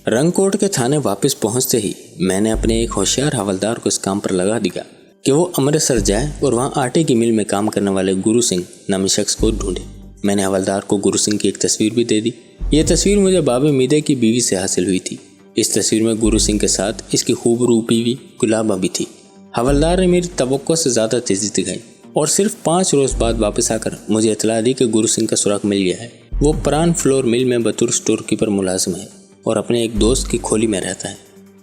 रंगकोट के थाने वापस पहुंचते ही मैंने अपने एक होशियार हवलदार को इस काम पर लगा दिया कि वो अमृतसर जाए और वहां आटे की मिल में काम करने वाले गुरु सिंह नामी शख्स को ढूंढे। मैंने हवलदार को गुरु सिंह की एक तस्वीर भी दे दी। ये तस्वीर मुझे बाबे मीदे की बीवी से हासिल हुई थी। इस तस्वीर में गुरु सिंह के साथ इसकी खूबरू बीवी गुलाबा भी थी। हवलदार ने मेरी तवक्को से ज़्यादा तेजी दिखाई और सिर्फ 5 रोज़ बाद वापस आकर मुझे इतला दी कि गुरु सिंह का सुराग मिल गया है। वो प्राण फ्लोर मिल में बतौर स्टोर कीपर मुलाजिम है और अपने एक दोस्त की खोली में रहता है।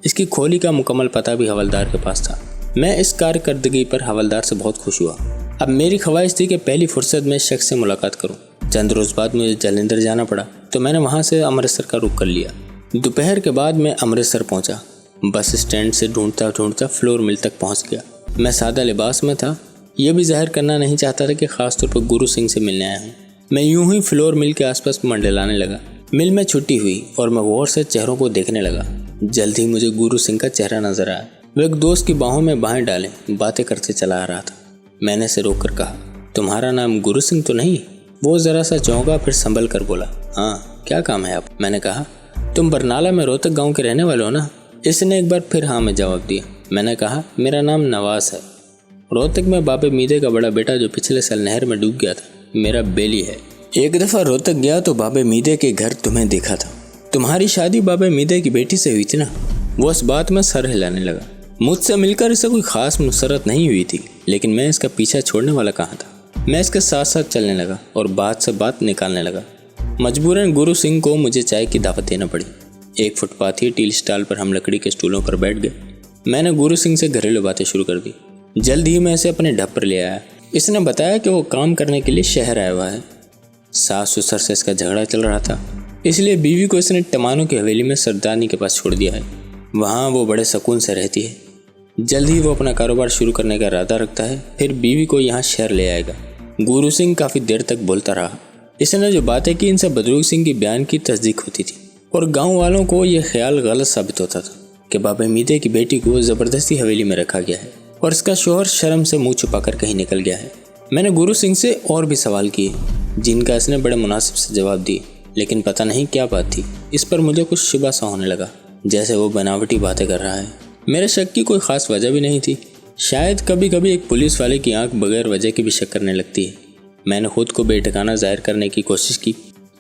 इसकी खोली का मुकम्मल पता भी हवलदार के पास था। मैं इस कारकर्दगी पर हवलदार से बहुत खुश हुआ। अब मेरी ख्वाहिश थी कि पहली फुर्सत में इस शख्स से मुलाकात करूं। चंद रोज़ बाद मुझे जालंधर जाना पड़ा तो मैंने वहां से अमृतसर का रुख कर लिया। दोपहर के बाद मैं अमृतसर पहुंचा। बस स्टैंड से ढूंढता ढूंढता फ्लोर मिल तक पहुंच गया। मैं सादा लिबास में था। यह भी जाहिर करना नहीं चाहता था कि खासतौर पर गुरु सिंह से मिलने आया हूँ। मैं यूं ही फ्लोर मिल के आसपास मंडलाने लगा। मिल में छुट्टी हुई और मैं गौर से चेहरों को देखने लगा। जल्द ही मुझे गुरु सिंह का चेहरा नजर आया। वो एक दोस्त की बाहों में बाहें डाले बातें करते चला आ रहा था। मैंने से रोककर कहा, तुम्हारा नाम गुरु सिंह तो नहीं? वो जरा सा चौंका, फिर संभल कर बोला, हाँ क्या काम है आप? मैंने कहा, तुम बरनाला में रोहतक गाँव के रहने वाले हो ना? इसने एक बार फिर हाँ में जवाब दिया। मैंने कहा, मेरा नाम नवाज है। रोहतक में बाबे मीदे का बड़ा बेटा जो पिछले साल नहर में डूब गया था, मेरा बेली है। एक दफ़ा रोहतक गया तो बाबे मीदे के घर तुम्हें देखा था। तुम्हारी शादी बाबे मीदे की बेटी से हुई थी ना? वो इस बात में सर हिलाने लगा। मुझसे मिलकर इसे कोई खास नुसरत नहीं हुई थी, लेकिन मैं इसका पीछा छोड़ने वाला कहाँ था। मैं इसके साथ साथ चलने लगा और बात से बात निकालने लगा। मजबूरन गुरु सिंह को मुझे चाय की दावत देना पड़ी। एक फुटपाथ ही टील स्टॉल पर हम लकड़ी के स्टूलों पर बैठ गए। मैंने गुरु सिंह से घरेलू बातें शुरू कर दी। जल्द ही मैं इसे अपने ढप पर ले आया। इसने बताया कि वो काम करने के लिए शहर आया हुआ है। सास ससुर से इसका झगड़ा चल रहा था, इसलिए बीवी को इसने टमानों की हवेली में सरदारनी के पास छोड़ दिया है। वहाँ वो बड़े सुकून से रहती है। जल्द ही वो अपना कारोबार शुरू करने का इरादा रखता है, फिर बीवी को यहाँ शहर ले आएगा। गुरु सिंह काफ़ी देर तक बोलता रहा। इसने जो बातें की इनसे बदरूग सिंह की बयान की तस्दीक होती थी और गाँव वालों को यह ख्याल गलत साबित होता था कि बाबे मीदे की बेटी को ज़बरदस्ती हवेली में रखा गया है और इसका शोहर शर्म से मुँह छुपाकर कहीं निकल गया है। मैंने गुरु सिंह से और भी सवाल किए जिनका इसने बड़े मुनासिब से जवाब दिए, लेकिन पता नहीं क्या बात थी। इस पर मुझे कुछ शुबा सा होने लगा, जैसे वो बनावटी बातें कर रहा है। मेरे शक की कोई ख़ास वजह भी नहीं थी। शायद कभी कभी एक पुलिस वाले की आंख बगैर वजह की भी शक करने लगती है। मैंने खुद को बेठिकाना जाहिर करने की कोशिश की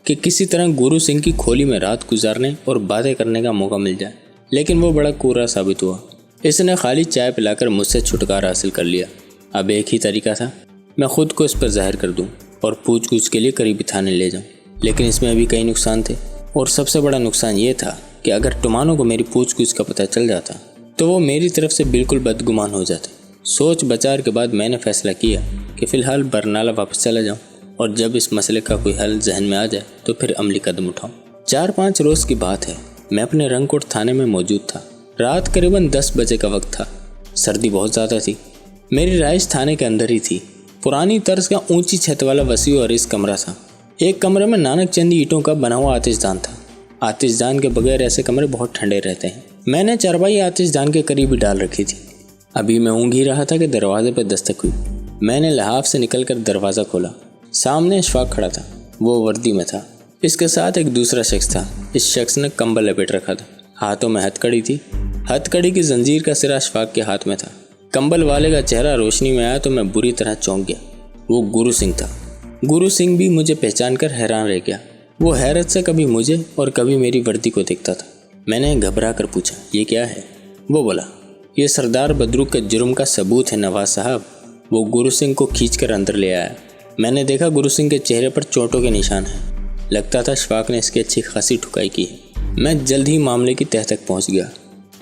कि किसी तरह गुरु सिंह की खोली में रात गुजारने और बातें करने का मौका मिल जाए, लेकिन वो बड़ा कोरा साबित हुआ। इसने खाली चाय पिलाकर मुझसे छुटकारा हासिल कर लिया। अब एक ही तरीका था, मैं खुद को इस पर जाहिर कर दूं और पूछ-गूछ के लिए करीबी थाने ले जाऊं। लेकिन इसमें भी कई नुकसान थे और सबसे बड़ा नुकसान ये था कि अगर टुमानो को मेरी पूछ-गूछ का पता चल जाता तो वो मेरी तरफ से बिल्कुल बदगुमान हो जाते। सोच विचार के बाद मैंने फैसला किया कि फ़िलहाल बरनाला वापस चला जाऊँ और जब इस मसले का कोई हल जहन में आ जाए तो फिर अमली कदम उठाऊँ। 4-5 रोज़ की बात है। मैं अपने रंगकोट थाने में मौजूद था। रात करीबन 10 बजे का वक्त था। सर्दी बहुत ज़्यादा थी। मेरी राइश थाने के अंदर ही थी। पुरानी तर्ज का ऊंची छत वाला वसी और इस कमरा था। एक कमरे में नानक चंदी ईंटों का बना हुआ आतिशदान था। आतिशदान के बगैर ऐसे कमरे बहुत ठंडे रहते हैं। मैंने चारपाई आतिशदान के करीब ही डाल रखी थी। अभी मैं ऊँघ ही रहा था कि दरवाजे पर दस्तक हुई। मैंने लिहाफ से निकलकर दरवाज़ा खोला। सामने अशफाक खड़ा था। वो वर्दी में था। इसके साथ एक दूसरा शख्स था। इस शख्स ने कंबल लपेट रखा था। हाथों में हथकड़ी थी। हथकड़ी की जंजीर का सिरा अशफाक के हाथ में था। कंबल वाले का चेहरा रोशनी में आया तो मैं बुरी तरह चौंक गया। वो गुरु सिंह था। गुरु सिंह भी मुझे पहचान कर हैरान रह गया। वो हैरत से कभी मुझे और कभी मेरी वर्दी को देखता था। मैंने घबरा कर पूछा, ये क्या है? वो बोला, ये सरदार बदरूक के जुर्म का सबूत है नवाज साहब। वो गुरु सिंह को खींचकर अंदर ले आया। मैंने देखा गुरु सिंह के चेहरे पर चोटों के निशान हैं। लगता था अशफाक ने इसकी अच्छी खासी ठुकाई की है। मैं जल्द ही मामले की तह तक पहुँच गया।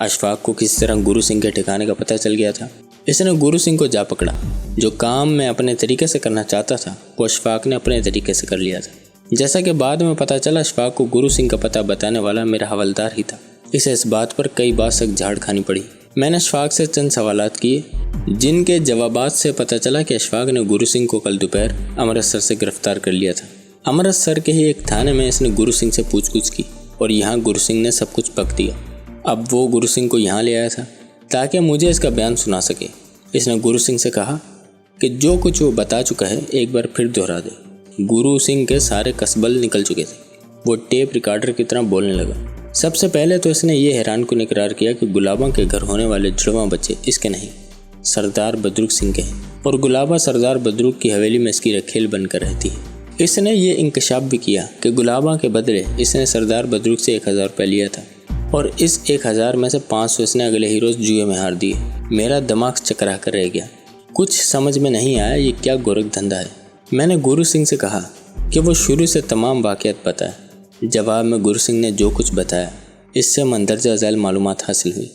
अशफाक को किसी तरह गुरु सिंह के ठिकाने का पता चल गया था। इसने गुरु सिंह को जा पकड़ा। जो काम मैं अपने तरीके से करना चाहता था वो अशफाक ने अपने तरीके से कर लिया था। जैसा कि बाद में पता चला, अशफाक को गुरु सिंह का पता बताने वाला मेरा हवलदार ही था। इसे इस बात पर कई बार तक झाड़ खानी पड़ी। मैंने अशफाक से चंद सवालात किए जिनके जवाबात से पता चला कि अशफाक ने गुरु सिंह को कल दोपहर अमृतसर से गिरफ्तार कर लिया था। अमृतसर के ही एक थाने में इसने गुरु सिंह से पूछगुछ की और यहाँ गुरु सिंह ने सब कुछ पक दिया। अब वो गुरु सिंह को यहाँ ले आया था ताकि मुझे इसका बयान सुना सके। इसने गुरु सिंह से कहा कि जो कुछ वो बता चुका है एक बार फिर दोहरा दे। गुरु सिंह के सारे कसबल निकल चुके थे। वो टेप रिकॉर्डर की तरह बोलने लगा। सबसे पहले तो इसने ये हैरानकुन इकरार किया कि गुलाबा के घर होने वाले जुड़वां बच्चे इसके नहीं, सरदार बदरुक सिंह के हैं और गुलाबा सरदार बदरुक की हवेली में इसकी रखेल बनकर रहती है। इसने ये इंकशाफ भी किया कि गुलाबा के बदले इसने सरदार बदरुक से 1000 रुपये लिया था और इस 1000 में से 500 इसने अगले ही रोज़ जुए में हार दिए। मेरा दिमाग चकरा कर रह गया, कुछ समझ में नहीं आया ये क्या गोरख धंधा है। मैंने गुरु सिंह से कहा कि वो शुरू से तमाम वाक़यात बताए। जवाब में गुरु सिंह ने जो कुछ बताया इससे मंदरजा झैल मालूमात हासिल हुई।